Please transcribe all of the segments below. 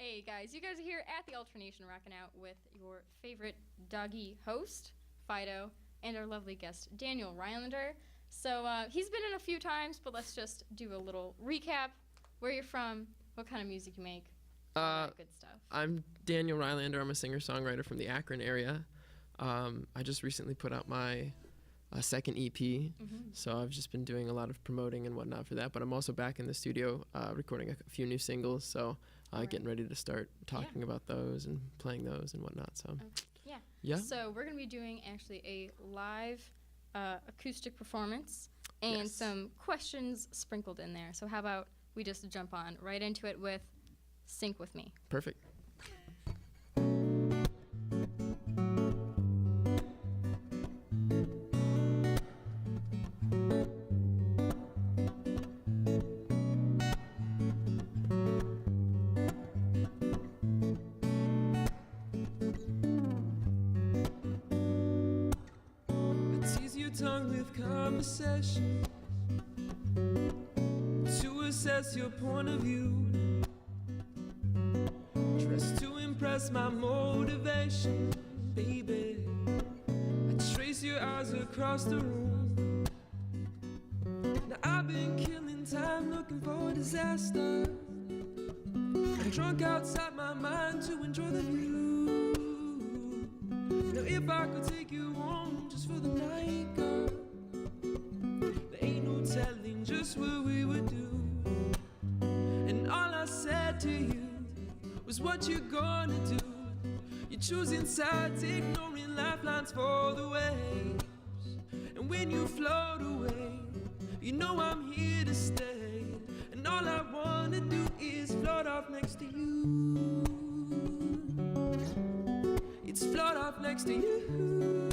Hey guys, you guys are here at the Alternation rocking out with your favorite doggy host, Fido, and our lovely guest, Daniel Rylander. So he's been in a few times, but let's just do a little recap. Where you're from, what kind of music you make, all that good stuff. I'm Daniel Rylander. I'm a singer-songwriter from the Akron area. I just recently put out my second EP, so I've just been doing a lot of promoting and whatnot for that, but I'm also back in the studio recording a few new singles, so getting ready to start talking about those and playing those and whatnot. So yeah. So we're going to be doing actually a live acoustic performance and some questions sprinkled in there. So how about we just jump on right into it with Sync With Me. Perfect. Tongue with conversation to assess your point of view, dressed to impress my motivation, baby. I trace your eyes across the room. Now I've been killing time looking for a disaster. I'm drunk outside my mind to enjoy the view. Now if I could take you home just for the night, girl, there ain't no telling just what we would do. And all I said to you was what you gonna do. You're choosing sides, ignoring lifelines for the waves. And when you float away, you know I'm here to stay. And all I wanna do is float off next to you. It's float off next to you.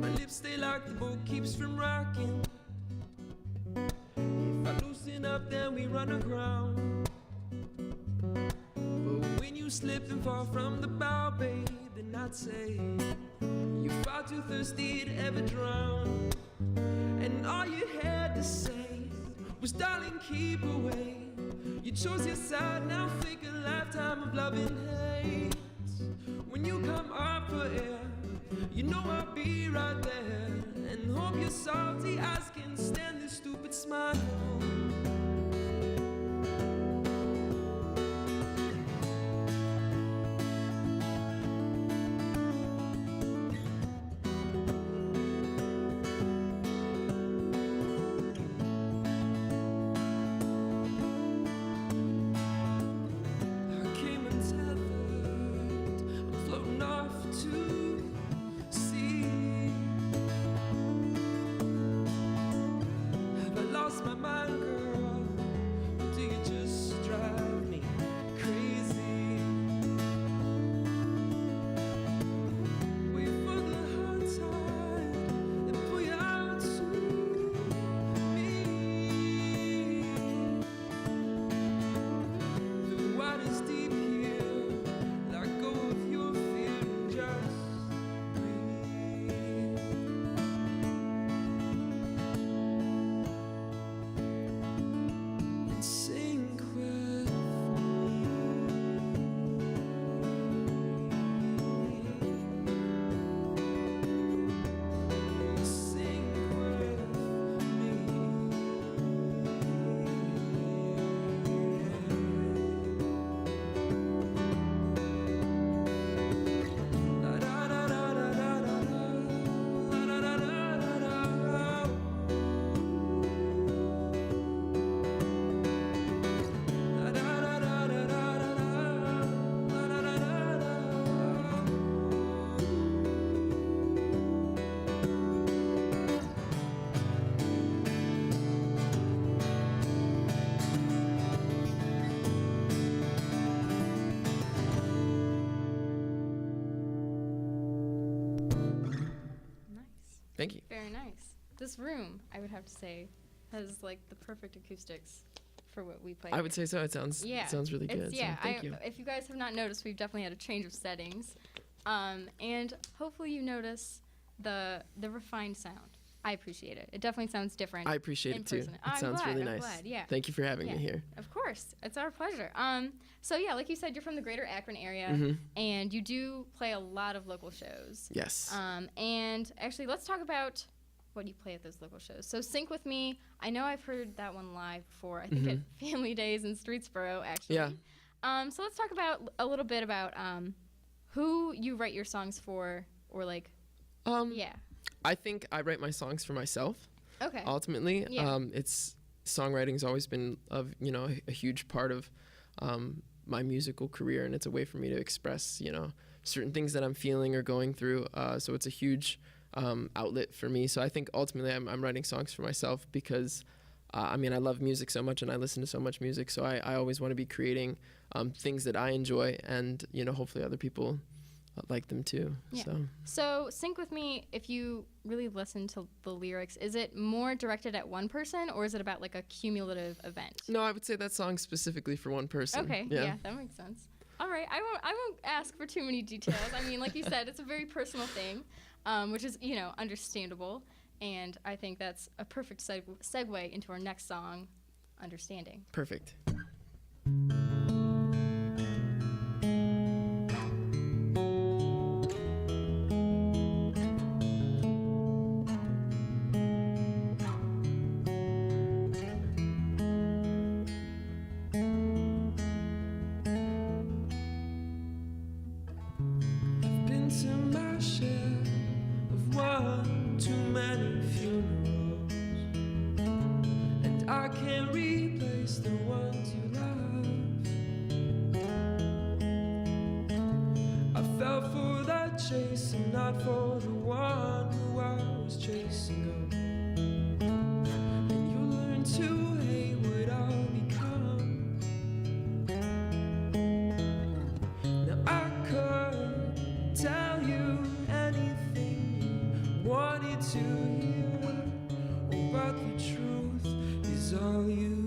My lips stay locked, the boat keeps from rocking. If I loosen up, then we run aground. But when you slip and fall from the bow, babe, then I'd say you're far too thirsty to ever drown. And all you had to say was, darling, keep away. You chose your side, now fake a lifetime of love and hate. When you come up for air, you know I'll be right there. And hope your salty eyes can stand this stupid smile. Thank you. Very nice. This room, I would have to say, has like the perfect acoustics for what we play. I would say so. It sounds really good. Yeah, so thank you. If you guys have not noticed, we've definitely had a change of settings, and hopefully you notice the refined sound. I appreciate it. It definitely sounds different. I appreciate in it too. person. It sounds really I'm nice. glad, yeah. Thank you for having me here. Of course, it's our pleasure. So yeah, like you said, you're from the greater Akron area, and you do play a lot of local shows. Yes. And actually, let's talk about what you play at those local shows. So Sync With Me, I know I've heard that one live before. I think at Family Days in Streetsboro, actually. Yeah. So let's talk about a little bit about who you write your songs for, or like, yeah. I think I write my songs for myself. Okay. Ultimately, Yeah. It's songwriting's always been a huge part of my musical career, and it's a way for me to express certain things that I'm feeling or going through. So it's a huge outlet for me. So I think ultimately I'm writing songs for myself because I love music so much and I listen to so much music. So I always want to be creating things that I enjoy, and hopefully other people like them too. Yeah. So Sync With Me, if you really listen to the lyrics, is it more directed at one person, or is it about like a cumulative event? No, I would say that song's specifically for one person. Okay, yeah, that makes sense. All right, I won't ask for too many details. I mean, like you said, it's a very personal thing, which is understandable, and I think that's a perfect segue into our next song, Understanding. Perfect. Not for the one who I was chasing up. And you learn to hate what I'll become. Now I could tell you anything you wanted to hear, but the truth is all you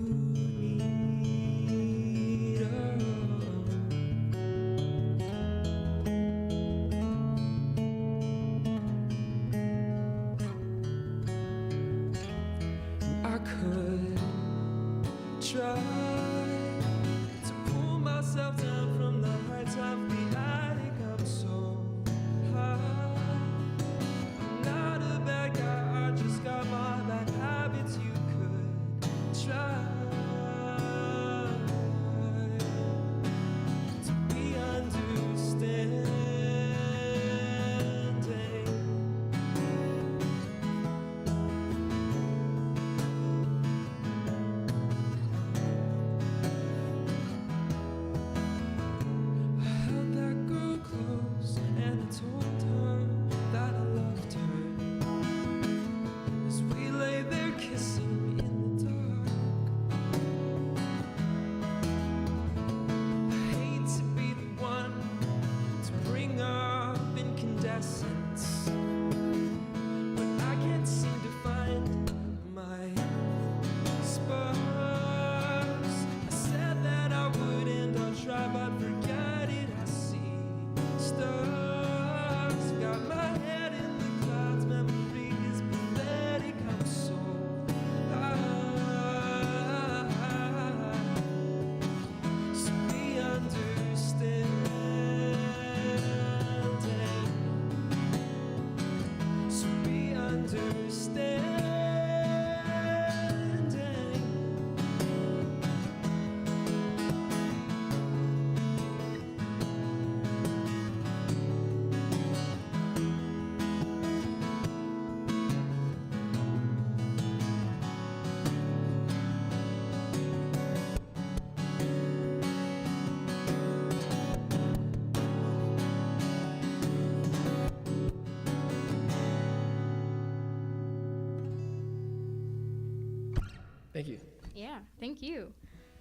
Thank you. Yeah, thank you.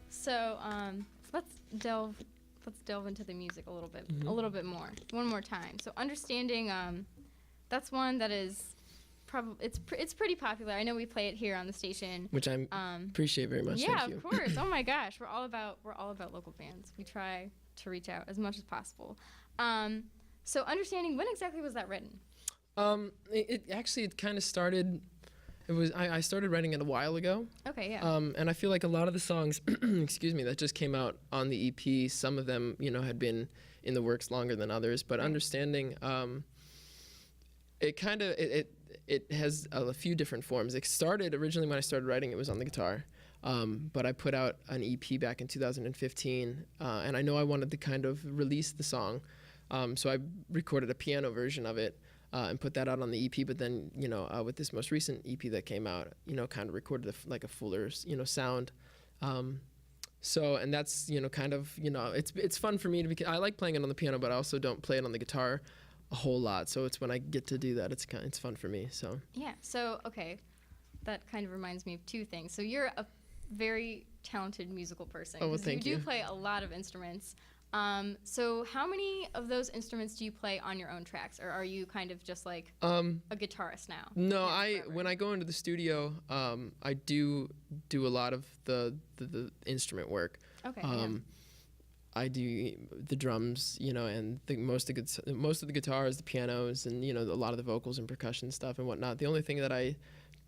So let's delve into the music a little bit more, one more time. So Understanding, that's one that is probably it's pretty popular. I know we play it here on the station, which I appreciate very much. Yeah, Thank you. of course. Oh my gosh, we're all about local bands. We try to reach out as much as possible. So Understanding, when exactly was that written? It kind of started I started writing it a while ago. Okay, yeah. And I feel like a lot of the songs, excuse me, that just came out on the EP, some of them, had been in the works longer than others. But understanding, it kind of it has a few different forms. It started originally when I started writing, it was on the guitar. But I put out an EP back in 2015, and I know I wanted to kind of release the song, so I recorded a piano version of it. And put that out on the EP, but then, with this most recent EP that came out, kind of recorded a fuller, sound. So, and that's, kind of, it's fun for me I like playing it on the piano, but I also don't play it on the guitar a whole lot. So it's when I get to do that, it's fun for me, so. Yeah, so, okay, that kind of reminds me of two things. So you're a very talented musical person. Oh, well, thank you. You do play a lot of instruments. So how many of those instruments do you play on your own tracks, or are you kind of just like a guitarist now? No, when I go into the studio, I do a lot of the instrument work. Okay. I do the drums, and most of the guitars, the pianos, and a lot of the vocals and percussion stuff and whatnot. The only thing that I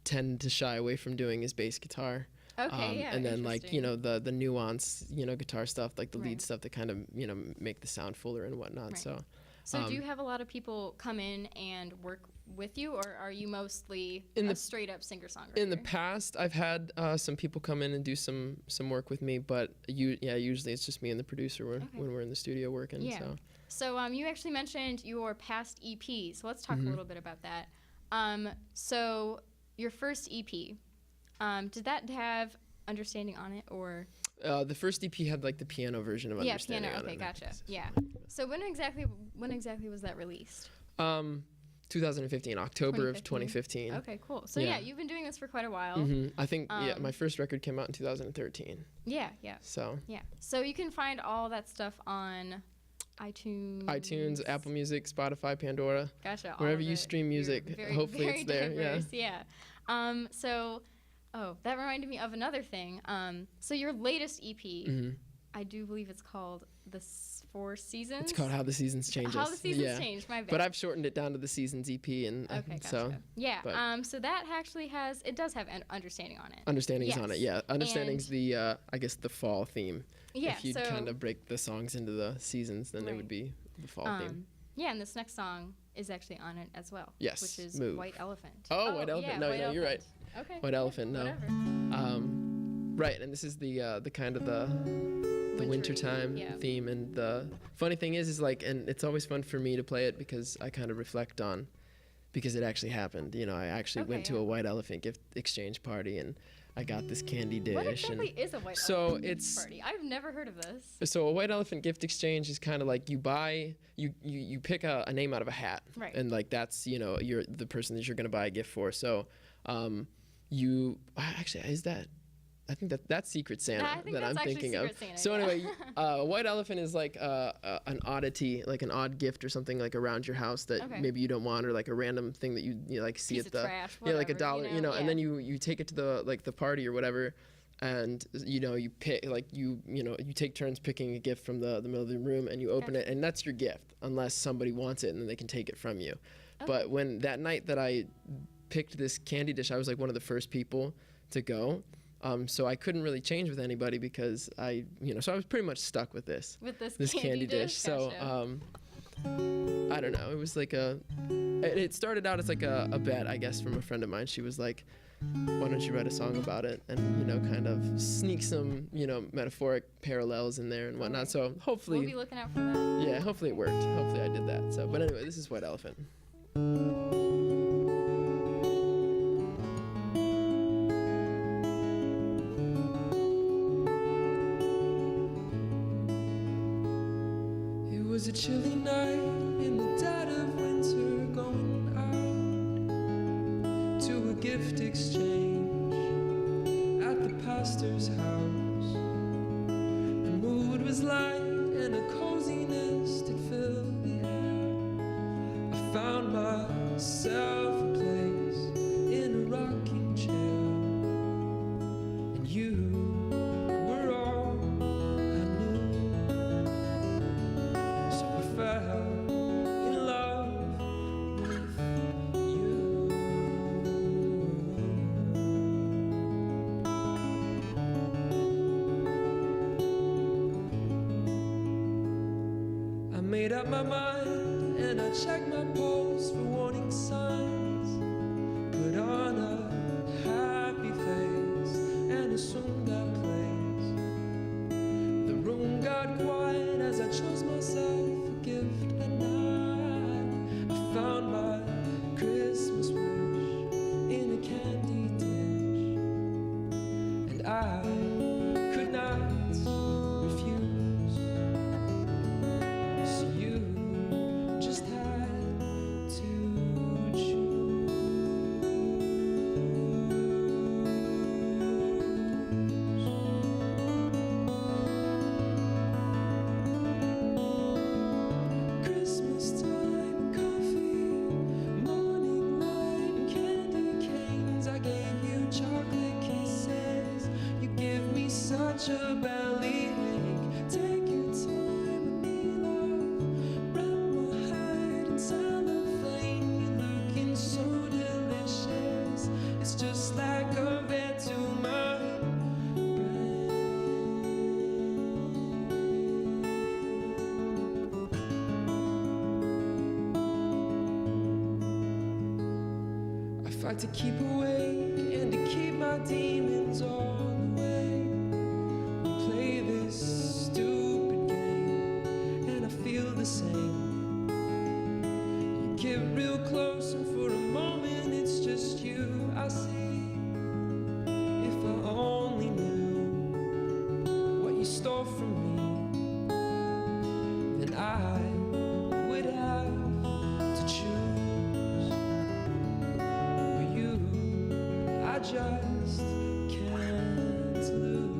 tend to shy away from doing is bass guitar. Okay, yeah. And then the nuance, guitar stuff, like the Right. lead stuff that kind of, make the sound fuller and whatnot. Right. So do you have a lot of people come in and work with you, or are you mostly a straight up singer-songwriter? in the past, I've had some people come in and do some work with me, but usually it's just me and the producer when we're in the studio working. Yeah. So you actually mentioned your past EP, so let's talk a little bit about that. So your first EP, did that have Understanding on it, or? The first EP had like the piano version of Understanding. Yeah, piano. on Okay, it. gotcha. Yeah. So when exactly was that released? 2015, October of 2015. Okay, cool. So Yeah. you've been doing this for quite a while. I think my first record came out in 2013. Yeah. So. Yeah. So you can find all that stuff on iTunes, Apple Music, Spotify, Pandora. Gotcha. Wherever you stream music, hopefully very it's there. diverse, yeah. That reminded me of another thing. So your latest EP, I do believe it's called The Four Seasons. It's called How the Seasons Change How Us. the Seasons Change, my bad. But I've shortened it down to the Seasons EP, and okay, gotcha. so. Yeah. But so that actually does have Understanding on it. Understanding's on it, Yes. yeah. Understanding's the I guess the fall theme. Yeah. If you'd kind of break the songs into the seasons, then it would be the fall theme. Yeah, and this next song is actually on it as well. Yes, Which is Move. White Elephant. Oh, White Elephant. Yeah, No, White you're right. Okay. White Elephant, no. Whatever. Right, and this is the kind of the wintertime theme. And the funny thing is like, and it's always fun for me to play it because I kind of reflect on, because it actually happened. I actually went to a White Elephant gift exchange party, and I got this candy dish. What exactly is a White Elephant gift party? I've never heard of this. So a White Elephant gift exchange is kind of like you pick a name out of a hat, right? And like that's you're the person that you're gonna buy a gift for. So I think that's Secret Santa that I'm thinking of. Santa, so anyway, a White Elephant is like an oddity, like an odd gift or something like around your house that maybe you don't want, or like a random thing that you like see piece at the trash, like $1, and then you take it to the party or whatever, and you pick you take turns picking a gift from the middle of the room, and you open it, and that's your gift unless somebody wants it, and then they can take it from you. But when that night that I picked this candy dish, I was like one of the first people to go. So I couldn't really change with anybody because so I was pretty much stuck with this candy dish. So I don't know. It was like it started out as like a bet, I guess, from a friend of mine. She was like, "Why don't you write a song about it and kind of sneak some metaphoric parallels in there and whatnot." Right. So hopefully we'll be looking out for that. Yeah, hopefully it worked. Hopefully I did that. So, but anyway, this is White Elephant. It was a chilly night in the dead of winter, going out to a gift exchange at the pastor's house. The mood was light and a coziness that filled the air. I found myself a place in a rocking chair, and you were all I knew. So I fell in love with you. up my mind and I check my pulse for warning signs. Put on a happy face and assume that place. The room got quiet as I chose myself a gift at night. I found my Christmas wish in a candy dish, and I could not refuse. So you just had to choose. Christmas time, coffee, morning light, and candy canes. I gave you chocolate kisses. You give me such a bellyache. Take your time with me, love. Wrap my head in cellophane. You're looking so delicious. It's just like a bed to my brain. I fight to keep awake and to keep my demons all away. We play this stupid game and I feel the same. You get real close and for a moment it's just you I see. If I only knew what you stole from me, then I would have to choose. But you, I just can't lose.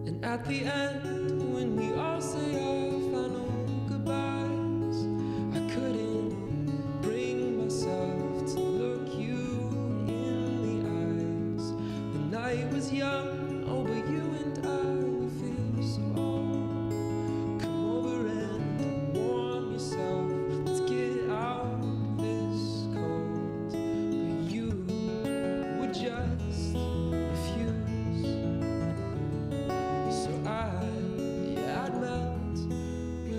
And at the end, when we all say our final goodbyes, I couldn't bring myself to look you in the eyes. The night was young, oh, but you and I, we feel so old. Come over and warm yourself, let's get out of this cold. But you would just refuse. So I'd melt with you.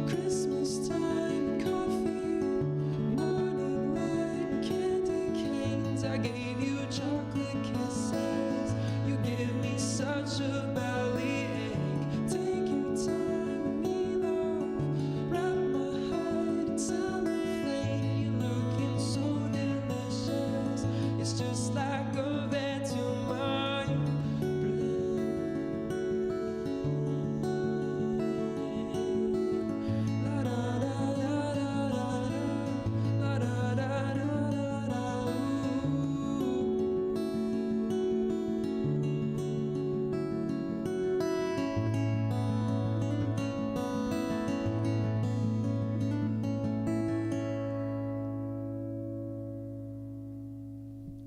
Christmas time, coffee, morning light, candy canes. I gave you chocolate kisses. You give me such a bellyache. Take your time with me, love. Wrap my head in cellophane. You're looking so delicious. It's just like a bed to my brain. La da da da da da da. La da da da da da.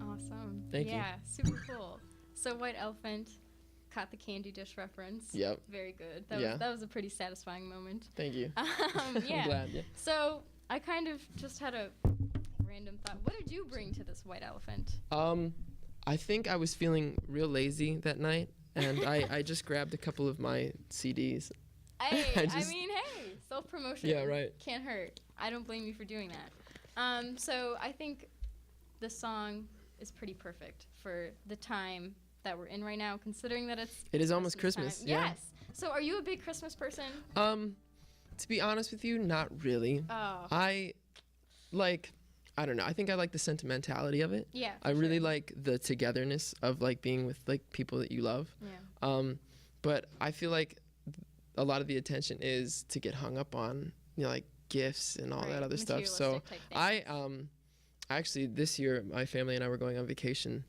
Awesome. Thank you. Yeah, super cool. So White Elephant caught the candy dish reference. Yep. Very good. That Yeah. was a pretty satisfying moment. Thank you. Yeah. I'm glad. Yeah. So I kind of just had a random thought. What did you bring to this White Elephant? I think I was feeling real lazy that night, and I just grabbed a couple of my CDs. Hey, I I just- mean, hey, self-promotion. Yeah, right. Can't hurt. I don't blame you for doing that. So I think the song is pretty perfect for the time that we're in right now, considering that it's It is almost time. Christmas. Yeah. Yes. So are you a big Christmas person? To be honest with you, not really. Oh. I don't know. I think I like the sentimentality of it. Yeah. I for really sure. like the togetherness of like being with like people that you love. Yeah. But I feel like a lot of the attention is to get hung up on, you know, like gifts and all Right, that other stuff. So materialistic type things. actually this year my family and I were going on vacation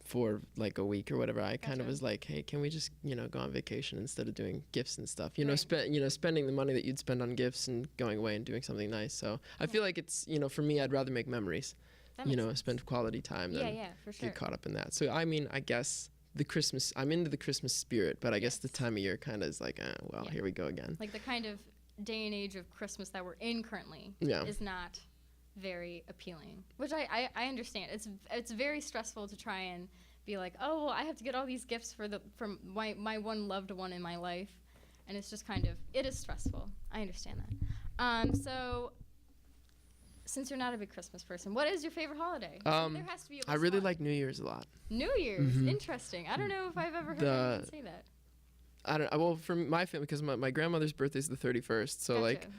for like a week or whatever. I kind of Gotcha. was like, hey, can we just, you know, go on vacation instead of doing gifts and stuff? You know, Right. spending the money that you'd spend on gifts and going away and doing something nice. So I feel like it's, you know, for me, I'd rather make memories. That You makes know, sense. spend quality time Yeah, than yeah, for sure. get caught up in that. So I mean, I guess the Christmas. I'm into the Christmas spirit, but I guess the Yes. time of year kind of is like, well, Yeah. here we go again. Like the kind of day and age of Christmas that we're in currently Yeah. is not very appealing, which I understand. It's very stressful to try and be like, oh, well, I have to get all these gifts from my one loved one in my life, and it's just kind of, it is stressful. I understand that. So since you're not a big Christmas person, what is your favorite holiday? There has to be at I least really one. like New Year's a lot. New Year's. Mhm. Interesting. I don't know if I've ever heard anyone say that. I don't. Well, for my family, because my grandmother's birthday is the 31st, so like Gotcha.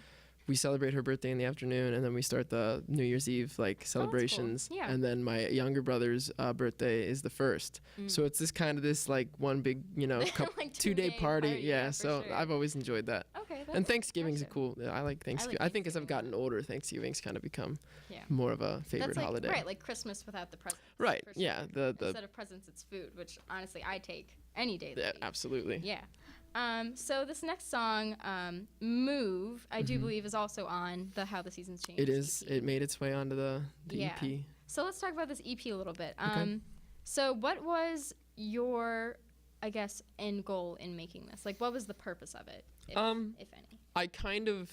we celebrate her birthday in the afternoon, and then we start the New Year's Eve like celebrations. Yeah. And then my younger brother's birthday is the 1st. So it's this like one big Like 2-day 2-day party. party, Yeah. for So sure. I've always enjoyed that. Okay. And Thanksgiving's gotcha. cool. Yeah, I like Thanksgiving. I think as I've gotten older, Thanksgiving's kind of become Yeah. more of a favorite That's like, holiday. Right, like Christmas without the presents. Right, for sure. yeah, the Instead of presents, it's food, which honestly I take any day of the yeah, week. absolutely. Yeah. So this next song, "Move," I do believe is also on the "How the Seasons Change." It is. EP. It made its way onto the Yeah. EP. So let's talk about this EP a little bit. Okay. So what was your, I guess, end goal in making this? Like, what was the purpose of it, if any? I kind of,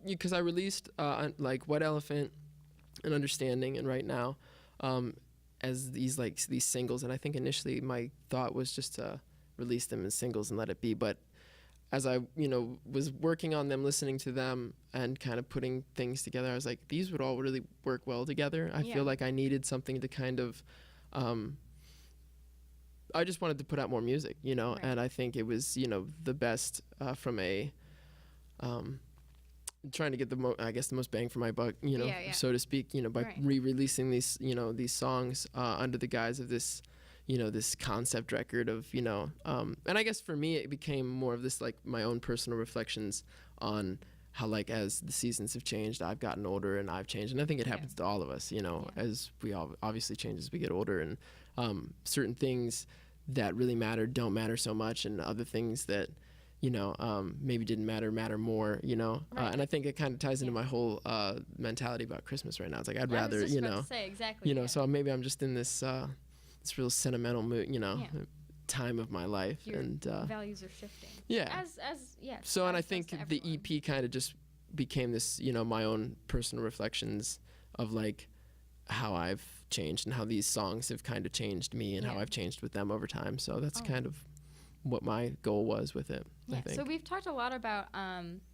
because I released like Wet Elephant and Understanding and Right Now as these singles, and I think initially my thought was just to release them as singles and let it be. But as I was working on them, listening to them, and kind of putting things together, I was like, these would all really work well together. I Yeah. feel like I needed something to kind of. I just wanted to put out more music, Right. and I think it was, the best from a. Trying to get the most bang for my buck, Yeah. so to speak, by Right. re-releasing these, these songs under the guise of this, this concept record of, and I guess for me it became more of this like my own personal reflections on how like as the seasons have changed, I've gotten older and I've changed, and I think it happens to all of us, as we all obviously change as we get older, and certain things that really matter don't matter so much, and other things that maybe didn't matter more, Right. and I think it kind of ties into my whole mentality about Christmas right now. It's like I'd I rather, was just about to say, exactly. yeah. so maybe I'm just in this this real sentimental mood, Yeah. time of my life, Your and values are shifting. yeah. As yeah. So, and as I does think to the everyone. EP kind of just became this, my own personal reflections of like how I've changed and how these songs have kind of changed me and how Yeah. I've changed with them over time. So that's Oh. kind of what my goal was with it. I Yeah. think. So we've talked a lot about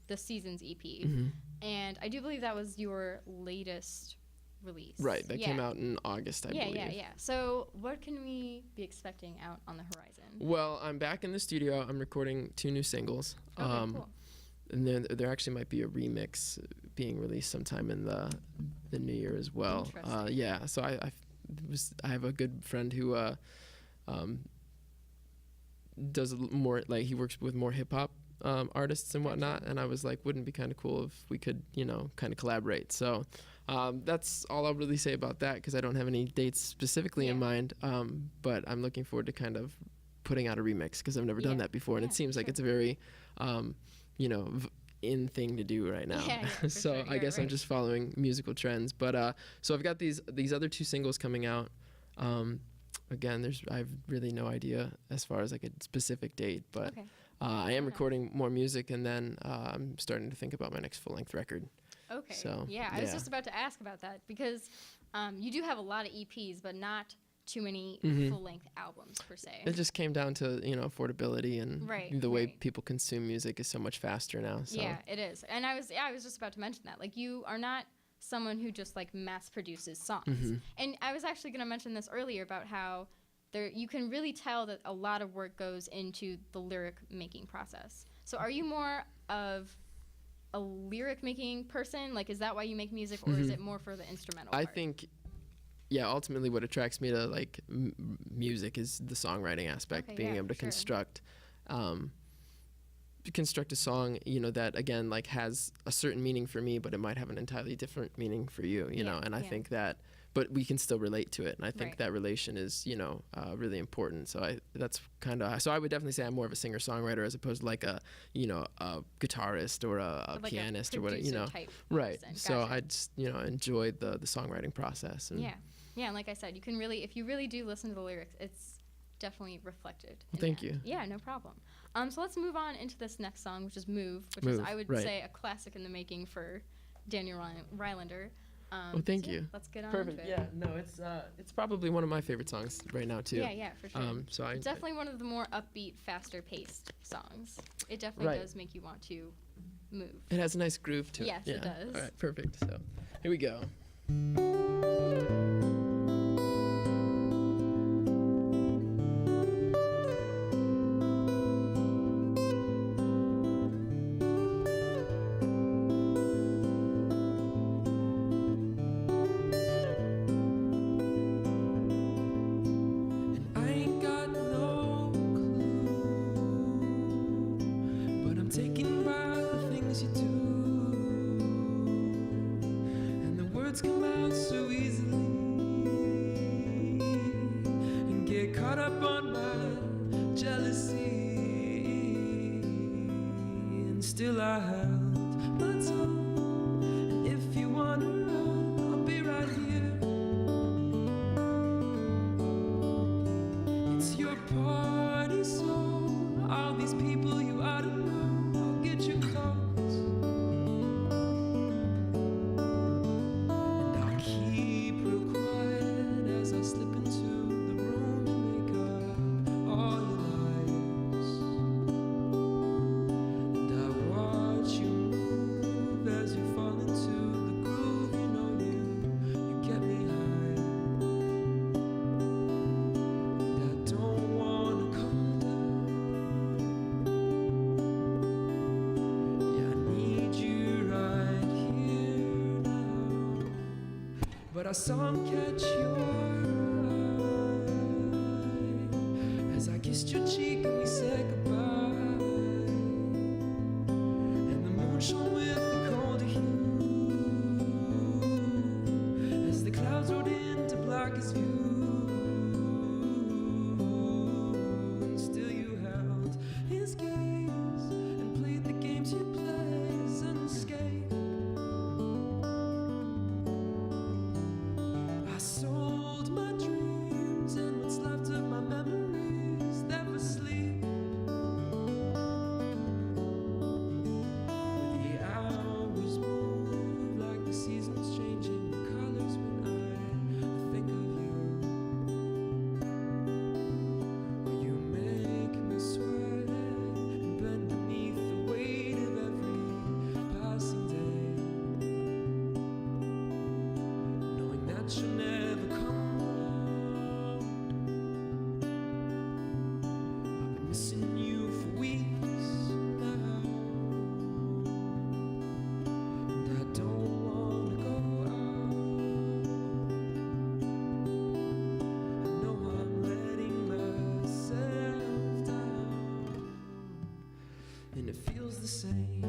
the Seasons EP, Mhm. and I do believe that was your latest release. Right, that yeah. came out in August, I believe. Yeah. So what can we be expecting out on the horizon? Well, I'm back in the studio. I'm recording 2 new singles. Okay, cool. And then there actually might be a remix being released sometime in the new year as well. Interesting. Yeah, so I have a good friend who does more, like he works with more hip hop artists and whatnot, and I was like, wouldn't it be kind of cool if we could, kind of collaborate. So that's all I'll really say about that, because I don't have any dates specifically in Yeah. mind, but I'm looking forward to kind of putting out a remix, because I've never done Yeah. that before, and Yeah, it seems like sure. it's a very in thing to do right now. Yeah, for So sure. I You're guess I'm right. just following musical trends, but so I've got these other 2 singles coming out. Again, I have really no idea as far as like a specific date, but Okay. I am enough. recording more music, and then I'm starting to think about my next full-length record. Okay. So, yeah, I was yeah. just about to ask about that, because you do have a lot of EPs, but not too many Mhm. full-length albums per se. It just came down to affordability, and Right, the way right. people consume music is so much faster now. So Yeah, it is. And I was just about to mention that. Like, you are not someone who just like mass produces songs. Mhm. And I was actually going to mention this earlier about how you can really tell that a lot of work goes into the lyric making process. So are you more of a lyric making person? Like, is that why you make music, or is Mhm. it more for the instrumental I part? think, yeah, ultimately what attracts me to like music is the songwriting aspect, Okay, being yeah, able to for sure. construct a song, that again like has a certain meaning for me, but it might have an entirely different meaning for you, you know. Yeah, And I yeah. think that, but we can still relate to it, and I think Right. that relation is, really important. So that's kind of, so I would definitely say I'm more of a singer-songwriter as opposed to like a guitarist or a Like pianist or whatever, producer type Right. person. So Gotcha. I just, enjoyed the songwriting process. And Yeah. Yeah, and like I said, you can really, if you really do listen to the lyrics, it's definitely reflected. In Thank that. you. Yeah, no problem. So let's move on into this next song, which is Move, which is, Move, I would right. say, a classic in the making for Daniel Rylander. Well, thank so you. Let's get on Perfect. into it. Yeah. No, it's probably one of my favorite songs right now too. Yeah, for sure. So I Definitely one of the more upbeat, faster paced songs. It definitely Right. does make you want to move. It has a nice groove to Yes, it. it does. All right. Perfect. So here we go. I ain't got no clue, but I'm taken by the things you do, and the words come out so easily, and get caught up on my jealousy, and still I held my tongue, and if you wanna run, I'll be right here. It's your party song. All these people you ought to know. I'll get you close, and I'll keep real quiet as I slip into the room and make up all your lies. And I watch you move as you fall into the groove. You know you get me high. I don't wanna come down. Yeah, I need you right here now. But I saw him catch your eye as I kissed your cheek and we said goodbye. And the moon shone with a colder hue as the clouds rolled in to block his view. And still you held his gaze and played the games you play as an escape. I sold my dreams and what's left of my memories never sleep. The hours move like the seasons changing colors when I think of you. You make me sweat and bend beneath the weight of every passing day, knowing that you'll never come around. I've been missing you for weeks now, and I don't wanna go out. I know I'm letting myself down, and it feels the same.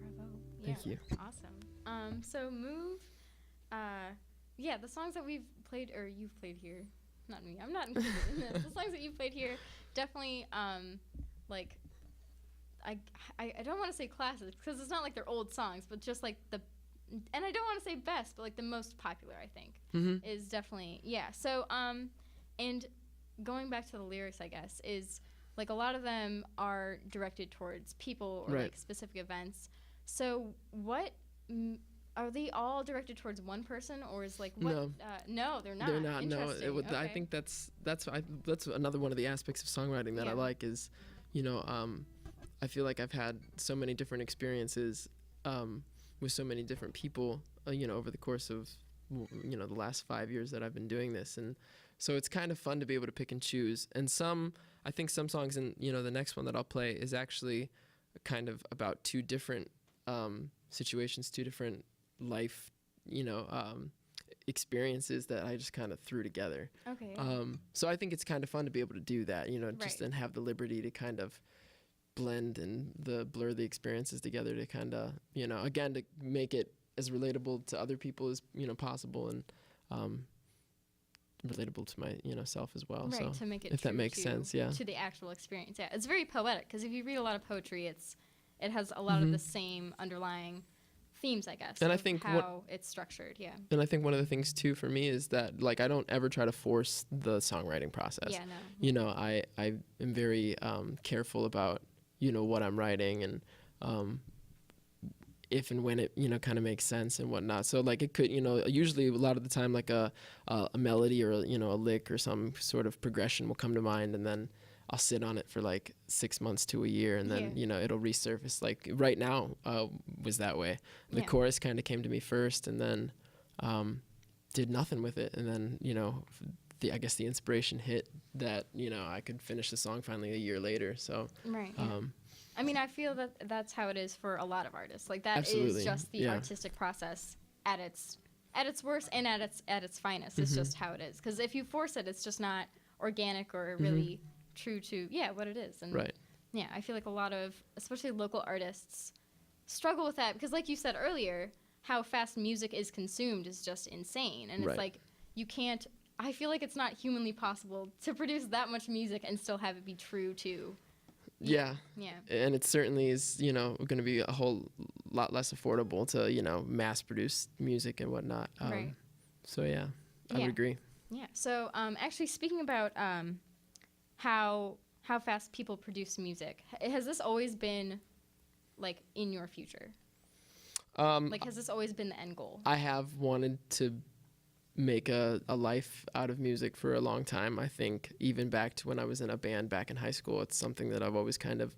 Bravo. Thank you. Awesome. So Move, yeah, the songs that we've played, or you've played here, not me, I'm not included in this. The songs that you've played here, definitely, like, I don't want to say classics, because it's not like they're old songs, but just like and I don't want to say best, but like the most popular, I think, Mm-hmm. is definitely, yeah. So, and going back to the lyrics, I guess, is like a lot of them are directed towards people or Right. like specific events. So are they all directed towards one person, or is like what? No. No, they're not. They're not. No, Interesting. I Okay. think that's another one of the aspects of songwriting that I Yeah. like is, I feel like I've had so many different experiences with so many different people, over the course of the last 5 years that I've been doing this, and so it's kind of fun to be able to pick and choose. And I think some songs, and the next one that I'll play is actually kind of about two different situations, two different life, experiences that I just kind of threw together. Okay. So I think it's kind of fun to be able to do that, just Right. and have the liberty to kind of blend and blur the experiences together to kind of, again, to make it as relatable to other people as possible, and relatable to my self as well. Right, So to make it if that true makes sense, yeah. to the actual experience. Yeah, it's very poetic because if you read a lot of poetry, it has a lot of the same underlying themes, I guess, And I of think how it's structured. Yeah. And I think one of the things too for me is that like I don't ever try to force the songwriting process. Yeah, no. I am very careful about what I'm writing, and if and when it kind of makes sense and whatnot. So like it could usually a lot of the time like a melody or a lick or some sort of progression will come to mind, and then I'll sit on it for like 6 months to a year, and then it'll resurface. Like right now was that way. The chorus kind of came to me first, and then did nothing with it, and then I guess the inspiration hit that I could finish the song finally a year later. So Right. Yeah. I mean, I feel that that's how it is for a lot of artists. Like that Absolutely. is just the artistic process at its worst and at its finest. It's just how it is. Because if you force it, it's just not organic or really true to what it is. And right. yeah, I feel like a lot of especially local artists struggle with that because, like you said earlier, how fast music is consumed is just insane. And it's like you can't. I feel like it's not humanly possible to produce that much music and still have it be true to. Yeah. Yeah. And it certainly is, going to be a whole lot less affordable to, mass produce music and whatnot. Right. So, yeah, I would agree. Yeah. So, actually, speaking about how fast people produce music, has this always been, like, in your future? Like, has this always been the end goal? I have wanted to make a life out of music for a long time. I think even back to when I was in a band back in high school, it's something that I've always kind of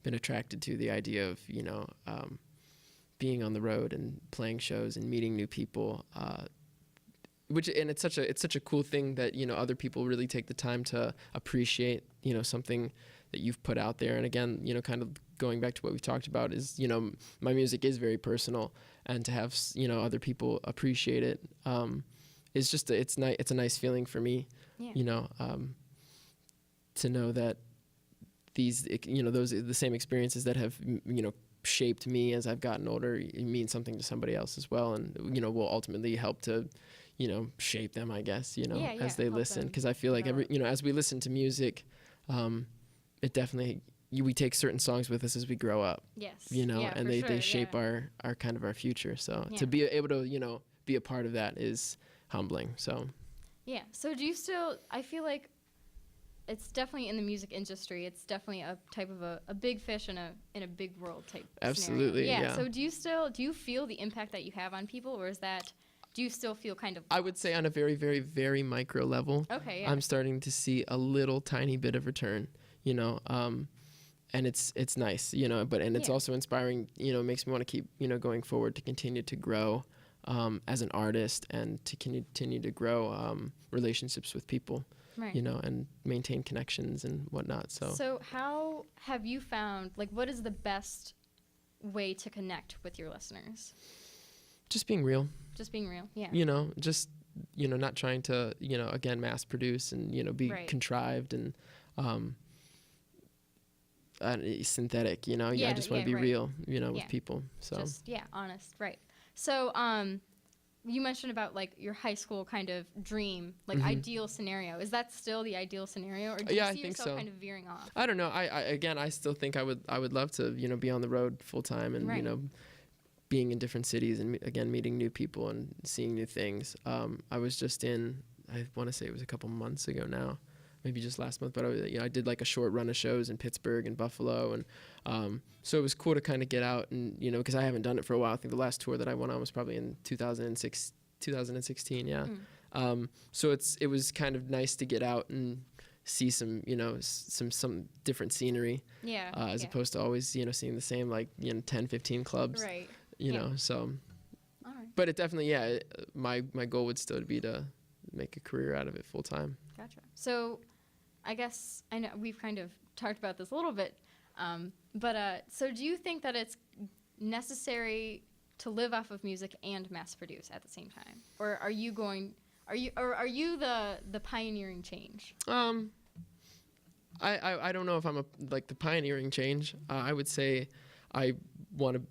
been attracted to, the idea of being on the road and playing shows and meeting new people, and it's such a cool thing that other people really take the time to appreciate something that you've put out there. And again, kind of going back to what we talked about is my music is very personal, and to have other people appreciate it is just it's a nice feeling for me. To know that these those the same experiences that have shaped me as I've gotten older mean something to somebody else as well, and will ultimately help to shape them, I guess, as they listen, because I feel like as we listen to music, it definitely we take certain songs with us as we grow up. Yes. And they shape our kind of our future. So to be able to be a part of that is humbling. So yeah. So do you still? I feel like it's definitely in the music industry. It's definitely a type of a big fish in a big world type. Absolutely. Scenario. Yeah. So do you feel the impact that you have on people, or do you still feel kind of? I would say on a very, very, very micro level. Okay. Yeah. I'm starting to see a little tiny bit of return. And it's nice, but it's also inspiring, makes me want to keep, going forward to continue to grow as an artist and to continue to grow relationships with people, right. And maintain connections and whatnot. So how have you found, like, what is the best way to connect with your listeners? Just being real. Just being real, yeah. Just, not trying to, again, mass produce and, be contrived and synthetic, I just want to be real, with people. So just honest, right. So you mentioned about like your high school kind of dream, like ideal scenario. Is that still the ideal scenario, or do you see yourself kind of veering off? I don't know. I still think I would love to be on the road full time and being in different cities and again meeting new people and seeing new things. I was just I want to say it was a couple months ago now, maybe just last month, but I did like a short run of shows in Pittsburgh and Buffalo, and so it was cool to kind of get out and because I haven't done it for a while. I think the last tour that I went on was probably in 2016, yeah. So it was kind of nice to get out and see some some different scenery, as opposed to always seeing the same 10, 15 clubs, right? So. All right. But it definitely, my goal would still be to make a career out of it full time. Gotcha. So I guess I know we've kind of talked about this a little bit, but so do you think that it's necessary to live off of music and mass produce at the same time, or are you the pioneering change? I don't know if I'm the pioneering change. I would say I want to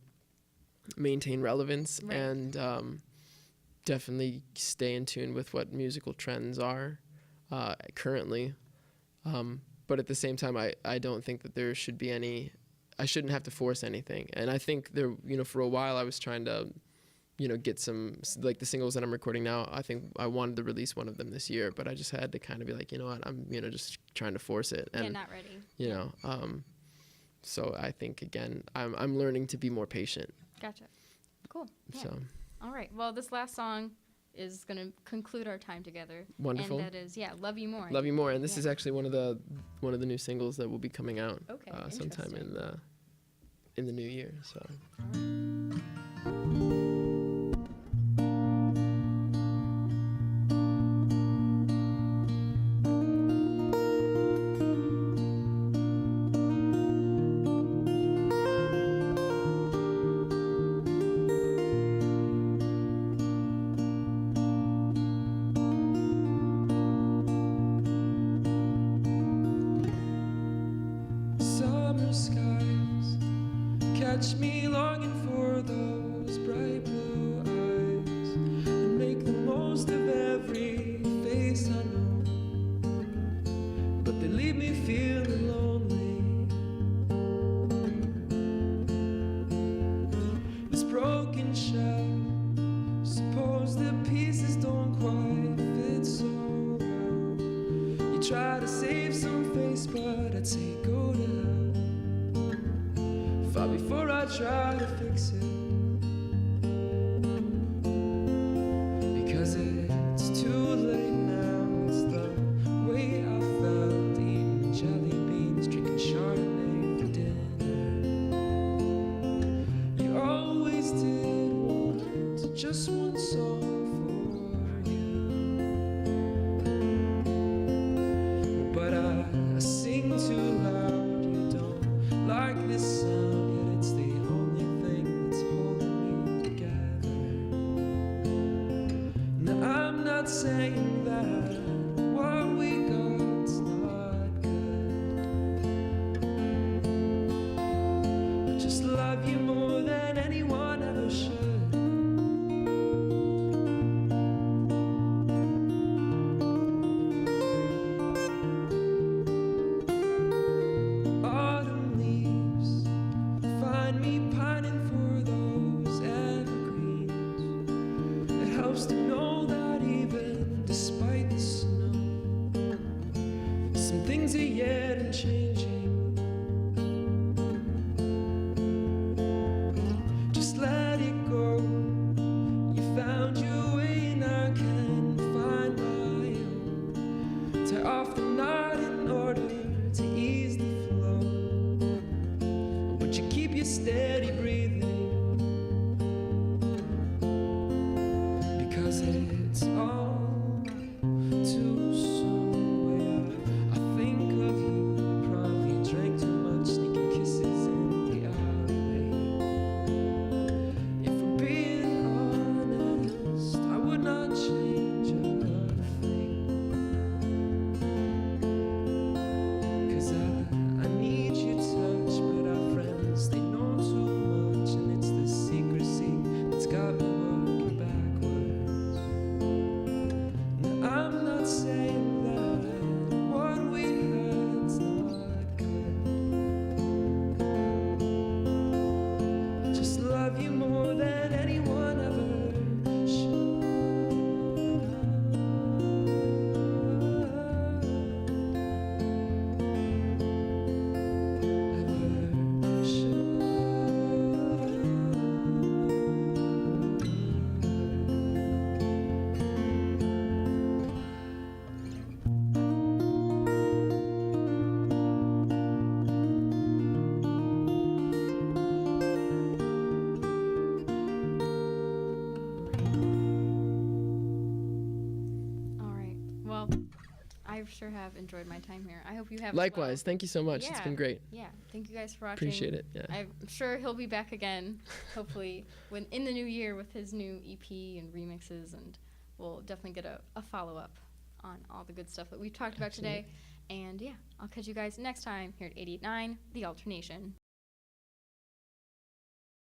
maintain relevance Right. and definitely stay in tune with what musical trends are currently. But at the same time, I don't think that there should be any, I shouldn't have to force anything. And I think there, for a while I was trying to, get some, like the singles that I'm recording now, I think I wanted to release one of them this year, but I just had to kind of be like, you know what, I'm, just trying to force it. And, not ready. So I think, again, I'm learning to be more patient. Gotcha. Cool. Yeah. So All right. Well, this last song is going to conclude our time together. wonderful. And that is, Love You More. Love You More. And this Yeah. is actually one of the new singles that will be coming out Okay, sometime interesting. in the new year. So. Summer skies catch me longing for those bright blue eyes and make the most of every face I know, but they leave me feeling lonely. This broken shell, suppose the pieces don't quite fit so well. You try to save some face, but I'd say go to hell far before I try to fix it, because it's too late now. It's the way I felt eating jelly beans, drinking Chardonnay for dinner. You always did want just one song for you, but I sing too loud. You don't like this sound, yet it's the only thing that's holding me together. Now I'm not saying that what we got's not good, I just love you more than anyone ever should. Autumn leaves find me pining for those evergreens. It helps to know that even despite the snow, some things are yet unchanging. Just let it go. You found your way and I can find my own. Tear off the knot in order to ease the flow, but you keep your steady breathing, because it's all too soon. I think of you, probably drank too much, sneaking kisses in the alleyway. If we're being honest, I would not change a thing, 'cause I need your touch, but our friends, they know too much, and it's the secrecy that's got me working backwards. Now I'm not saying that what we had's not good, I just love you more than anyone ever should. Ever should. All right. Well, I sure have enjoyed my time here. I hope you have as Likewise. Thank you so much. It's Yeah. been great. well. Yeah. Thank you guys for watching. Appreciate it. Yeah. I'm sure he'll be back again, hopefully, when in the new year with his new EP and remixes, and we'll definitely get a follow-up on all the good stuff that we've talked about today. And, yeah, I'll catch you guys next time here at 88.9 The Alternation.